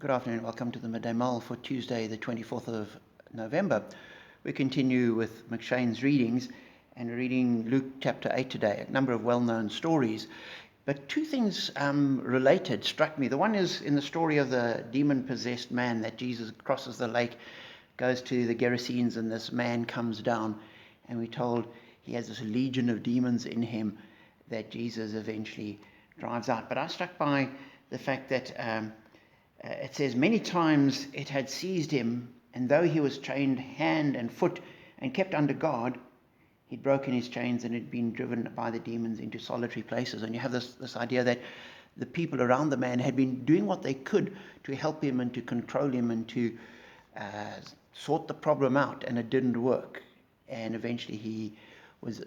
Good afternoon. Welcome to the Midday Mull for Tuesday, the 24th of November. We continue with McShane's readings and reading Luke chapter 8 today, a number of well-known stories. But two things related struck me. The one is in the story of the demon-possessed man that Jesus crosses the lake, goes to the Gerasenes, and this man comes down, and we're told he has this legion of demons in him that Jesus eventually drives out. But I was struck by the fact that it says many times it had seized him, and though he was chained hand and foot and kept under guard, he'd broken his chains and had been driven by the demons into solitary places. And you have this idea that the people around the man had been doing what they could to help him and to control him and to sort the problem out, and it didn't work. And eventually he was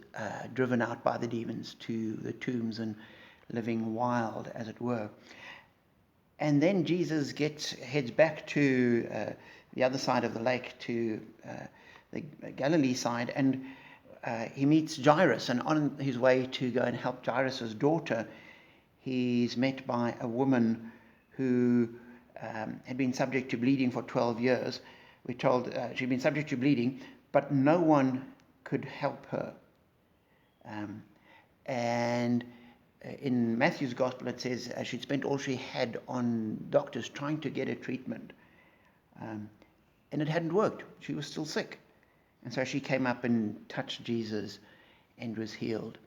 driven out by the demons to the tombs and living wild, as it were. And then Jesus heads back to the other side of the lake, to the Galilee side, and he meets Jairus. And on his way to go and help Jairus' daughter, he's met by a woman who had been subject to bleeding for 12 years. We're told she'd been subject to bleeding, but no one could help her. And in Matthew's Gospel, it says she'd spent all she had on doctors trying to get a treatment. And it hadn't worked. She was still sick. And so she came up and touched Jesus and was healed.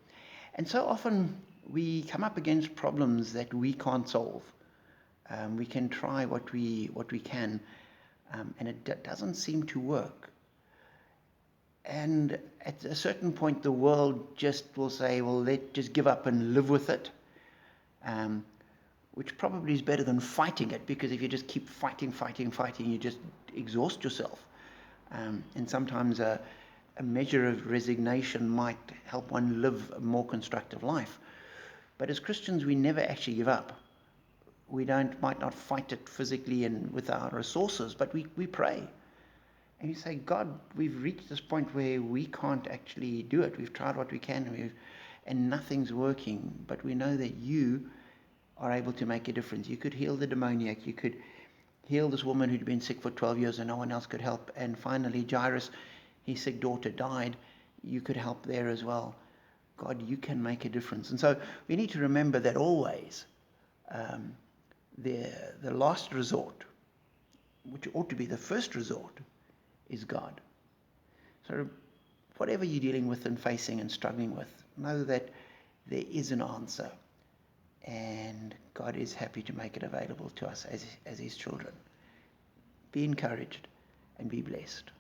And so often we come up against problems that we can't solve. We can try what we can, and it doesn't seem to work. And at a certain point, the world just will say, well, let's just give up and live with it, which probably is better than fighting it, because if you just keep fighting, you just exhaust yourself. And sometimes a measure of resignation might help one live a more constructive life. But as Christians, we never actually give up. We might not fight it physically and with our resources, but we pray. And you say, God, we've reached this point where we can't actually do it. We've tried what we can, and nothing's working. But we know that you are able to make a difference. You could heal the demoniac. You could heal this woman who'd been sick for 12 years and no one else could help. And finally, Jairus, his sick daughter, died. You could help there as well. God, you can make a difference. And so we need to remember that always the last resort, which ought to be the first resort, is God. So whatever you're dealing with and facing and struggling with, know that there is an answer, and God is happy to make it available to us as his children. Be encouraged and be blessed.